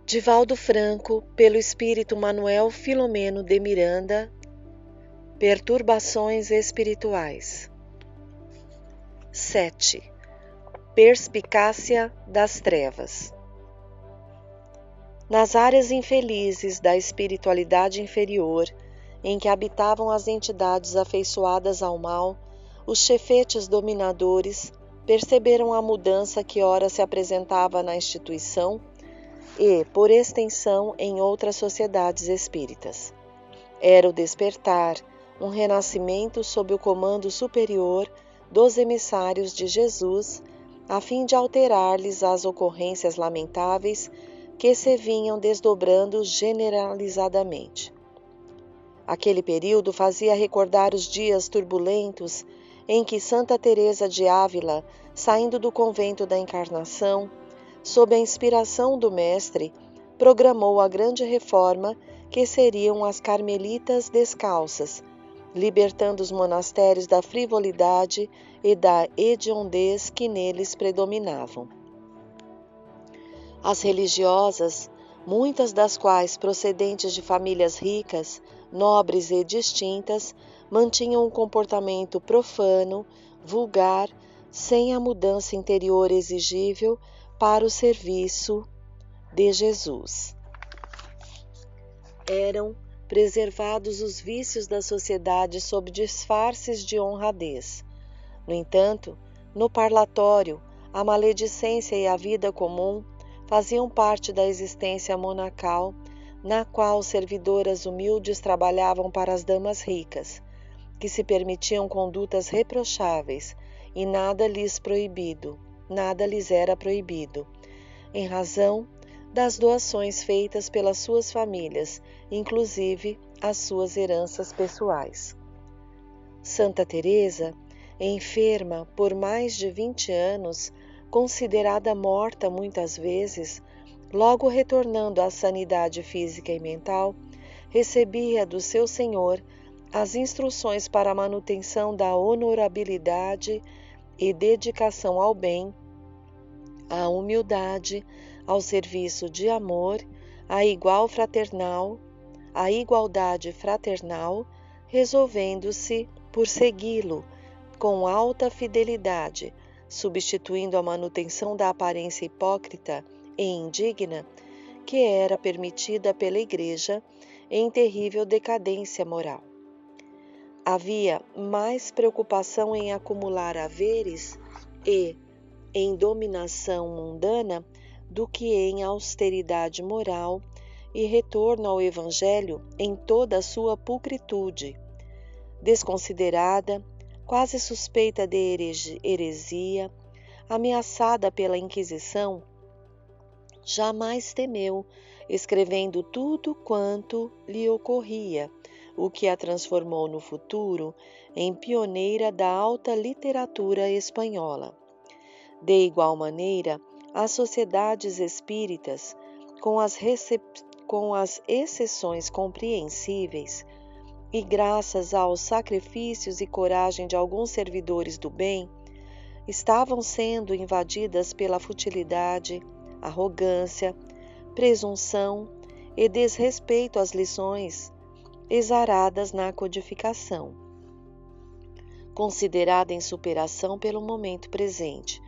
Divaldo Franco, pelo espírito Manuel Filomeno de Miranda, Perturbações espirituais. 7. Perspicácia das trevas. Nas áreas infelizes da espiritualidade inferior, em que habitavam as entidades afeiçoadas ao mal, os chefetes dominadores perceberam a mudança que ora se apresentava na instituição e, por extensão, em outras sociedades espíritas. Era o despertar, um renascimento sob o comando superior dos emissários de Jesus, a fim de alterar-lhes as ocorrências lamentáveis que se vinham desdobrando generalizadamente. Aquele período fazia recordar os dias turbulentos em que Santa Teresa de Ávila, saindo do convento da Encarnação, sob a inspiração do Mestre, programou a grande reforma que seriam as Carmelitas Descalças, libertando os monastérios da frivolidade e da hediondez que neles predominavam. As religiosas, muitas das quais procedentes de famílias ricas, nobres e distintas, mantinham um comportamento profano, vulgar, sem a mudança interior exigível para o serviço de Jesus. Eram preservados os vícios da sociedade sob disfarces de honradez. No entanto, no parlatório, a maledicência e a vida comum faziam parte da existência monacal, na qual servidoras humildes trabalhavam para as damas ricas, que se permitiam condutas reprocháveis, e nada lhes era proibido, em razão das doações feitas pelas suas famílias, inclusive as suas heranças pessoais. Santa Teresa, enferma por mais de 20 anos, considerada morta muitas vezes, logo retornando à sanidade física e mental, recebia do seu Senhor as instruções para a manutenção da honorabilidade e dedicação ao bem, à humildade, ao serviço de amor, à igualdade fraternal, resolvendo-se por segui-lo com alta fidelidade, substituindo a manutenção da aparência hipócrita e indigna que era permitida pela Igreja em terrível decadência moral. Havia mais preocupação em acumular haveres e em dominação mundana do que em austeridade moral e retorno ao Evangelho em toda a sua pulcritude. Desconsiderada, quase suspeita de heresia, ameaçada pela Inquisição, jamais temeu, escrevendo tudo quanto lhe ocorria, o que a transformou no futuro em pioneira da alta literatura espanhola. De igual maneira, as sociedades espíritas, com as exceções compreensíveis, e graças aos sacrifícios e coragem de alguns servidores do bem, estavam sendo invadidas pela futilidade, arrogância, presunção e desrespeito às lições exaradas na codificação, considerada em superação pelo momento presente,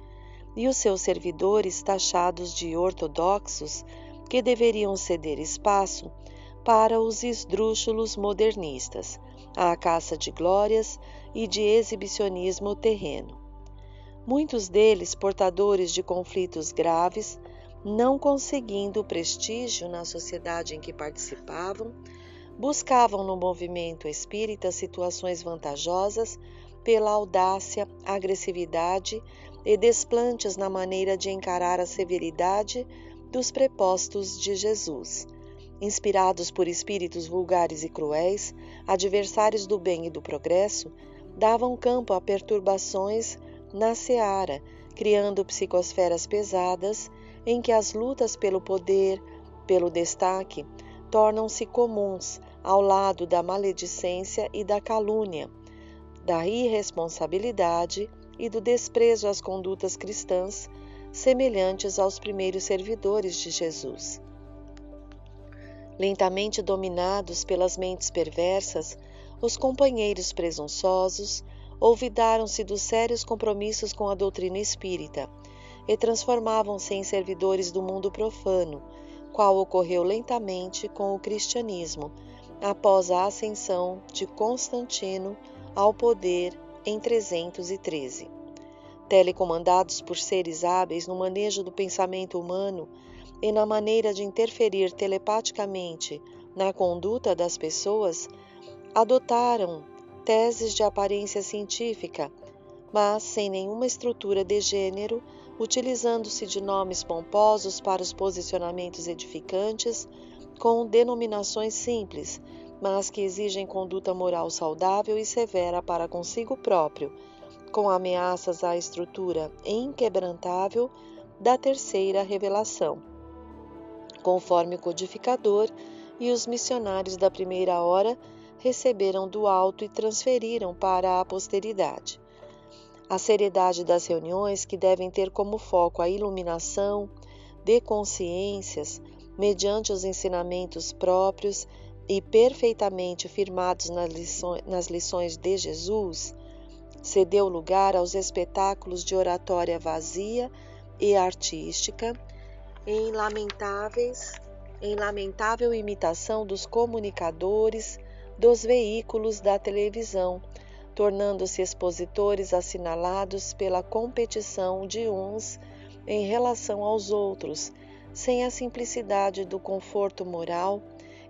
e os seus servidores taxados de ortodoxos que deveriam ceder espaço para os esdrúxulos modernistas, à caça de glórias e de exibicionismo terreno. Muitos deles portadores de conflitos graves, não conseguindo prestígio na sociedade em que participavam, buscavam no movimento espírita situações vantajosas pela audácia, agressividade e desplantes na maneira de encarar a severidade dos prepostos de Jesus. Inspirados por espíritos vulgares e cruéis, adversários do bem e do progresso, davam campo a perturbações na seara, criando psicosferas pesadas em que as lutas pelo poder, pelo destaque, tornam-se comuns ao lado da maledicência e da calúnia, da irresponsabilidade e do desprezo às condutas cristãs semelhantes aos primeiros servidores de Jesus. Lentamente dominados pelas mentes perversas, os companheiros presunçosos olvidaram-se dos sérios compromissos com a doutrina espírita e transformavam-se em servidores do mundo profano, qual ocorreu lentamente com o cristianismo após a ascensão de Constantino ao poder em 313. Telecomandados por seres hábeis no manejo do pensamento humano e na maneira de interferir telepaticamente na conduta das pessoas, adotaram teses de aparência científica, mas sem nenhuma estrutura de gênero, utilizando-se de nomes pomposos para os posicionamentos edificantes, com denominações simples, mas que exigem conduta moral saudável e severa para consigo próprio, com ameaças à estrutura inquebrantável da terceira revelação, conforme o codificador e os missionários da primeira hora receberam do alto e transferiram para a posteridade. A seriedade das reuniões, que devem ter como foco a iluminação de consciências mediante os ensinamentos próprios e perfeitamente firmados nas lições de Jesus, cedeu lugar aos espetáculos de oratória vazia e artística, em lamentável imitação dos comunicadores dos veículos da televisão, tornando-se expositores assinalados pela competição de uns em relação aos outros, sem a simplicidade do conforto moral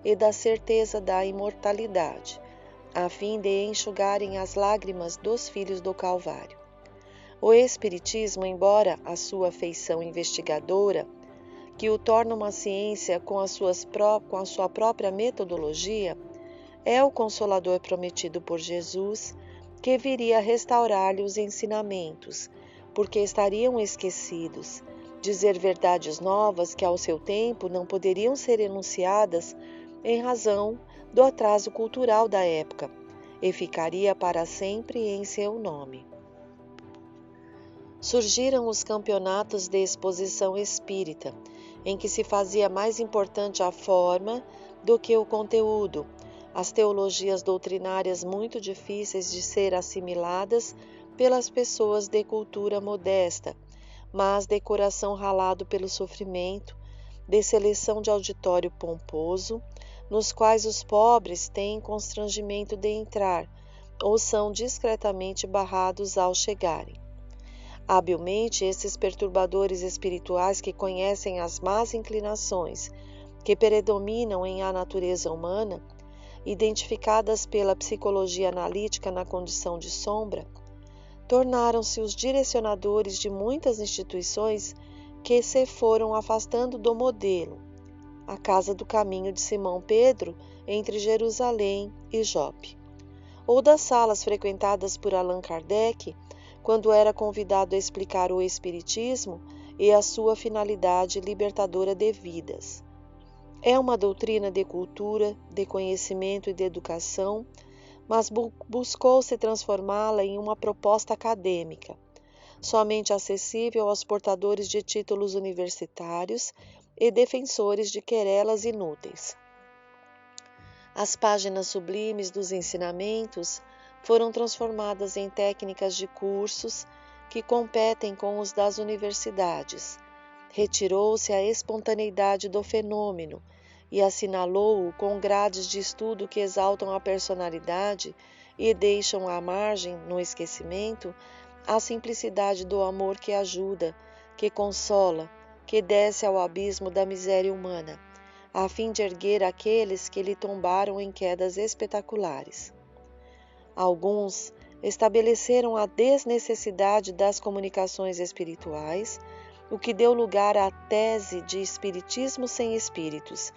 e da certeza da imortalidade, a fim de enxugarem as lágrimas dos filhos do Calvário. O Espiritismo, embora a sua feição investigadora, que o torna uma ciência com a sua própria metodologia, é o Consolador prometido por Jesus, que viria restaurar-lhe os ensinamentos, porque estariam esquecidos, dizer verdades novas que ao seu tempo não poderiam ser enunciadas em razão do atraso cultural da época, e ficaria para sempre em seu nome. Surgiram os campeonatos de exposição espírita, em que se fazia mais importante a forma do que o conteúdo, as teologias doutrinárias muito difíceis de ser assimiladas pelas pessoas de cultura modesta, mas de coração ralado pelo sofrimento, de seleção de auditório pomposo, nos quais os pobres têm constrangimento de entrar, ou são discretamente barrados ao chegarem. Habilmente, esses perturbadores espirituais que conhecem as más inclinações que predominam em a natureza humana, identificadas pela psicologia analítica na condição de sombra, tornaram-se os direcionadores de muitas instituições que se foram afastando do modelo, a casa do caminho de Simão Pedro entre Jerusalém e Jope, ou das salas frequentadas por Allan Kardec, quando era convidado a explicar o Espiritismo e a sua finalidade libertadora de vidas. É uma doutrina de cultura, de conhecimento e de educação, mas buscou-se transformá-la em uma proposta acadêmica, somente acessível aos portadores de títulos universitários e defensores de querelas inúteis. As páginas sublimes dos ensinamentos foram transformadas em técnicas de cursos que competem com os das universidades. Retirou-se a espontaneidade do fenômeno e assinalou-o com grades de estudo que exaltam a personalidade e deixam à margem, no esquecimento, a simplicidade do amor que ajuda, que consola, que desce ao abismo da miséria humana, a fim de erguer aqueles que lhe tombaram em quedas espetaculares. Alguns estabeleceram a desnecessidade das comunicações espirituais, o que deu lugar à tese de espiritismo sem espíritos,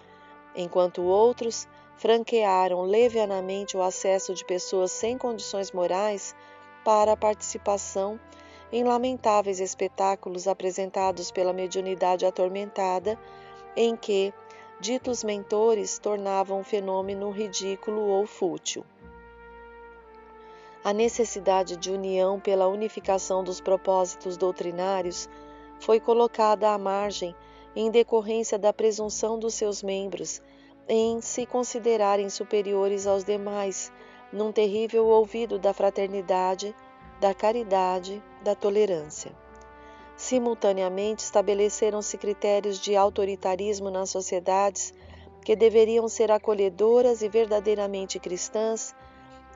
enquanto outros franquearam levianamente o acesso de pessoas sem condições morais para a participação em lamentáveis espetáculos apresentados pela mediunidade atormentada, em que ditos mentores tornavam o fenômeno ridículo ou fútil. A necessidade de união pela unificação dos propósitos doutrinários foi colocada à margem em decorrência da presunção dos seus membros em se considerarem superiores aos demais, num terrível ouvido da fraternidade, da caridade, da tolerância. Simultaneamente, estabeleceram-se critérios de autoritarismo nas sociedades que deveriam ser acolhedoras e verdadeiramente cristãs,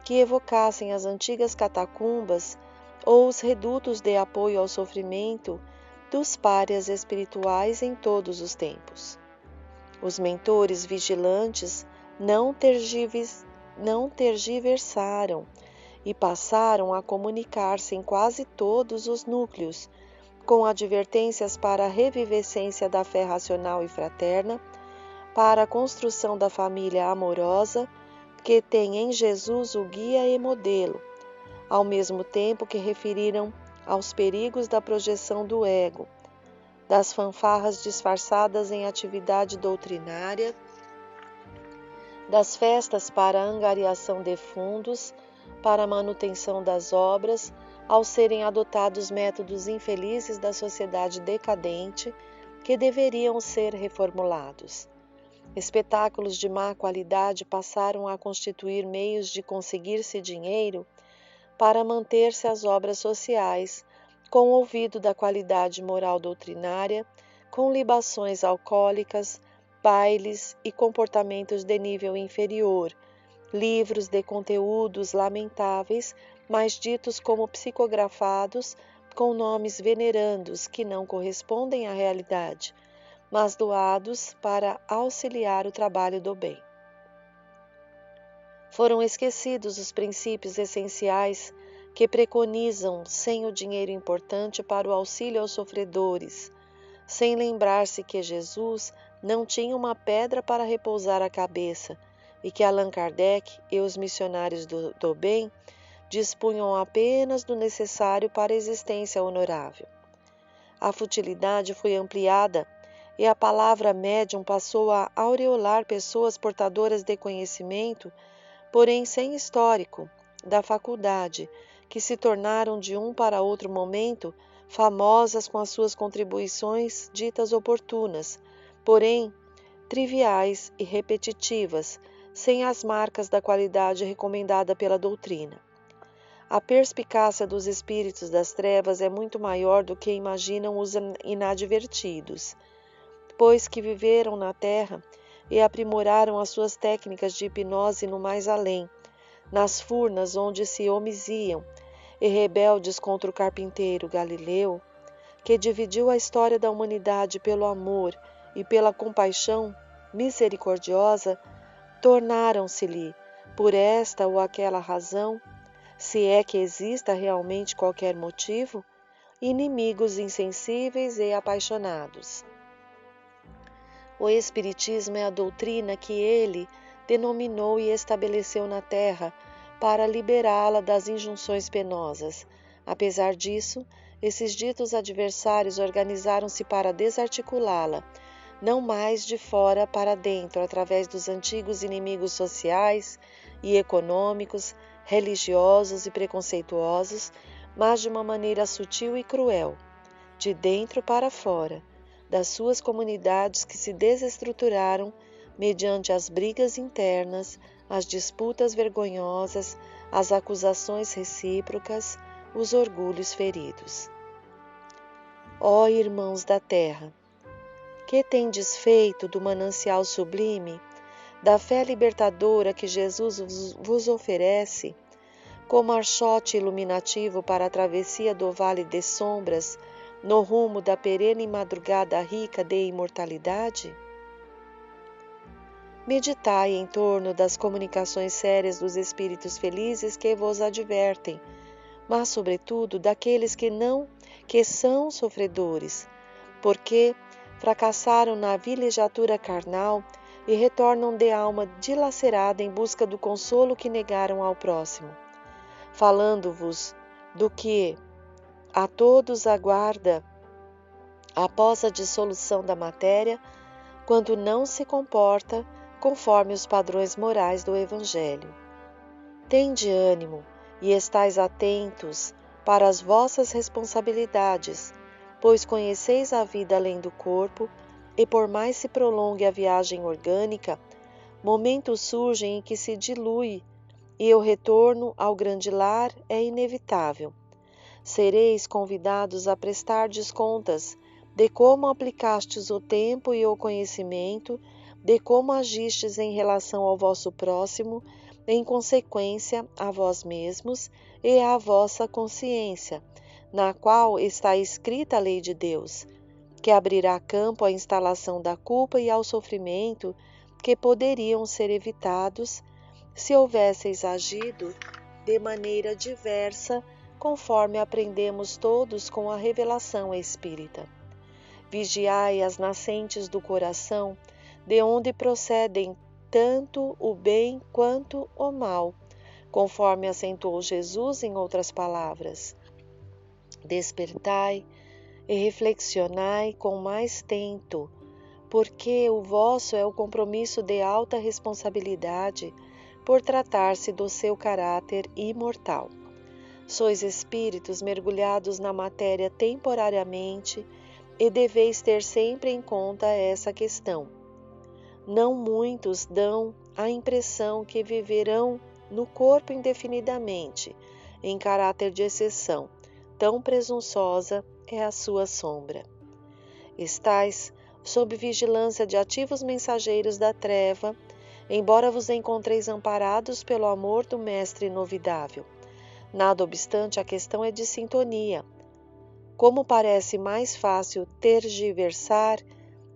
que evocassem as antigas catacumbas ou os redutos de apoio ao sofrimento dos párias espirituais em todos os tempos. Os mentores vigilantes não tergiversaram e passaram a comunicar-se em quase todos os núcleos, com advertências para a revivescência da fé racional e fraterna, para a construção da família amorosa, que tem em Jesus o guia e modelo, ao mesmo tempo que referiram aos perigos da projeção do ego, das fanfarras disfarçadas em atividade doutrinária, das festas para a angariação de fundos, para a manutenção das obras, ao serem adotados métodos infelizes da sociedade decadente que deveriam ser reformulados. Espetáculos de má qualidade passaram a constituir meios de conseguir-se dinheiro para manter-se as obras sociais, com o ouvido da qualidade moral doutrinária, com libações alcoólicas, bailes e comportamentos de nível inferior, livros de conteúdos lamentáveis, mas ditos como psicografados, com nomes venerandos que não correspondem à realidade, mas doados para auxiliar o trabalho do bem. Foram esquecidos os princípios essenciais que preconizam sem o dinheiro importante para o auxílio aos sofredores, sem lembrar-se que Jesus não tinha uma pedra para repousar a cabeça e que Allan Kardec e os missionários do bem dispunham apenas do necessário para a existência honorável. A futilidade foi ampliada e a palavra médium passou a aureolar pessoas portadoras de conhecimento, porém sem histórico, da faculdade, que se tornaram de um para outro momento famosas com as suas contribuições ditas oportunas, porém triviais e repetitivas, sem as marcas da qualidade recomendada pela doutrina. A perspicácia dos espíritos das trevas é muito maior do que imaginam os inadvertidos, pois que viveram na terra e aprimoraram as suas técnicas de hipnose no mais além, nas furnas onde se homiziam, e rebeldes contra o carpinteiro Galileu, que dividiu a história da humanidade pelo amor e pela compaixão misericordiosa, tornaram-se-lhe, por esta ou aquela razão, se é que exista realmente qualquer motivo, inimigos insensíveis e apaixonados. O Espiritismo é a doutrina que ele denominou e estabeleceu na Terra para liberá-la das injunções penosas. Apesar disso, esses ditos adversários organizaram-se para desarticulá-la, não mais de fora para dentro, através dos antigos inimigos sociais e econômicos, religiosos e preconceituosos, mas de uma maneira sutil e cruel, de dentro para fora, das suas comunidades que se desestruturaram mediante as brigas internas, as disputas vergonhosas, as acusações recíprocas, os orgulhos feridos. Ó irmãos da terra, que tendes feito do manancial sublime, da fé libertadora que Jesus vos oferece, como archote iluminativo para a travessia do vale de sombras, no rumo da perene madrugada rica de imortalidade? Meditai em torno das comunicações sérias dos espíritos felizes que vos advertem, mas sobretudo daqueles que são sofredores, porque fracassaram na vilegiatura carnal e retornam de alma dilacerada em busca do consolo que negaram ao próximo, falando-vos do que a todos aguarda após a dissolução da matéria, quando não se comporta conforme os padrões morais do Evangelho. Tende ânimo e estais atentos para as vossas responsabilidades, pois conheceis a vida além do corpo, e por mais se prolongue a viagem orgânica, Momentos surgem em que se dilui e o retorno ao grande lar é inevitável. Sereis convidados a prestardes contas de como aplicastes o tempo e o conhecimento, de como agistes em relação ao vosso próximo, em consequência a vós mesmos e à vossa consciência, na qual está escrita a lei de Deus, que abrirá campo à instalação da culpa e ao sofrimento que poderiam ser evitados se houvesseis agido de maneira diversa, conforme aprendemos todos com a revelação espírita. Vigiai as nascentes do coração, de onde procedem tanto o bem quanto o mal, conforme acentuou Jesus em outras palavras. Despertai e reflexionai com mais tento, porque o vosso é o compromisso de alta responsabilidade por tratar-se do seu caráter imortal. Sois espíritos mergulhados na matéria temporariamente e deveis ter sempre em conta essa questão. Não muitos dão a impressão que viverão no corpo indefinidamente, em caráter de exceção, tão presunçosa é a sua sombra. Estais sob vigilância de ativos mensageiros da treva, embora vos encontreis amparados pelo amor do Mestre inovidável. Nada obstante, a questão é de sintonia. Como parece mais fácil tergiversar,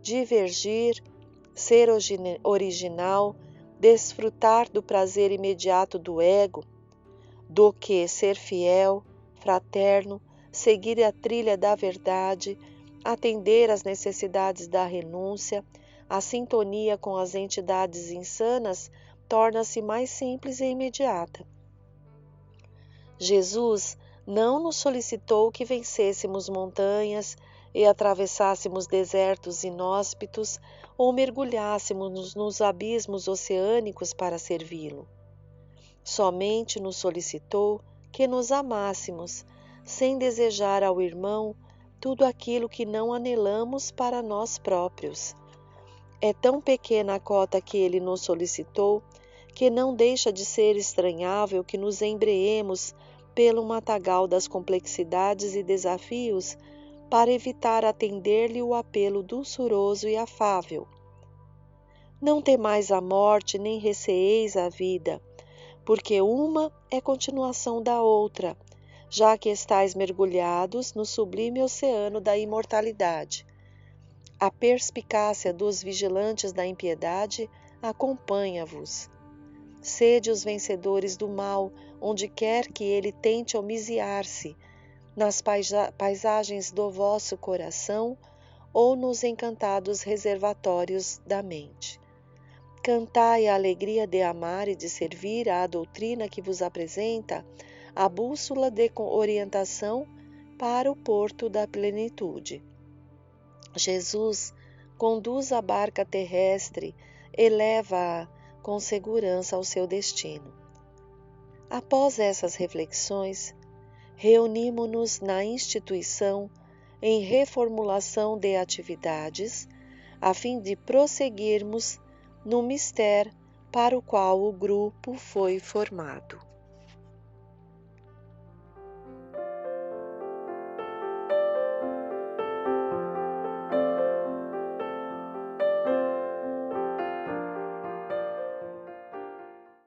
divergir, ser original, desfrutar do prazer imediato do ego, do que ser fiel, fraterno, seguir a trilha da verdade, atender às necessidades da renúncia, a sintonia com as entidades insanas torna-se mais simples e imediata. Jesus não nos solicitou que vencêssemos montanhas e atravessássemos desertos inóspitos ou mergulhássemos nos abismos oceânicos para servi-lo. Somente nos solicitou que nos amássemos, sem desejar ao irmão tudo aquilo que não anelamos para nós próprios. É tão pequena a cota que ele nos solicitou, que não deixa de ser estranhável que nos embreemos pelo matagal das complexidades e desafios para evitar atender-lhe o apelo dulçuroso e afável. Não temais a morte, nem receeis a vida, porque uma é continuação da outra, já que estáis mergulhados no sublime oceano da imortalidade. A perspicácia dos vigilantes da impiedade acompanha-vos. Sede os vencedores do mal, onde quer que ele tente homiziar-se, nas paisagens do vosso coração ou nos encantados reservatórios da mente. Cantai a alegria de amar e de servir à doutrina que vos apresenta a bússola de orientação para o porto da plenitude. Jesus conduz a barca terrestre e leva-a com segurança ao seu destino. Após essas reflexões, reunimo-nos na instituição em reformulação de atividades, a fim de prosseguirmos no mistério para o qual o grupo foi formado.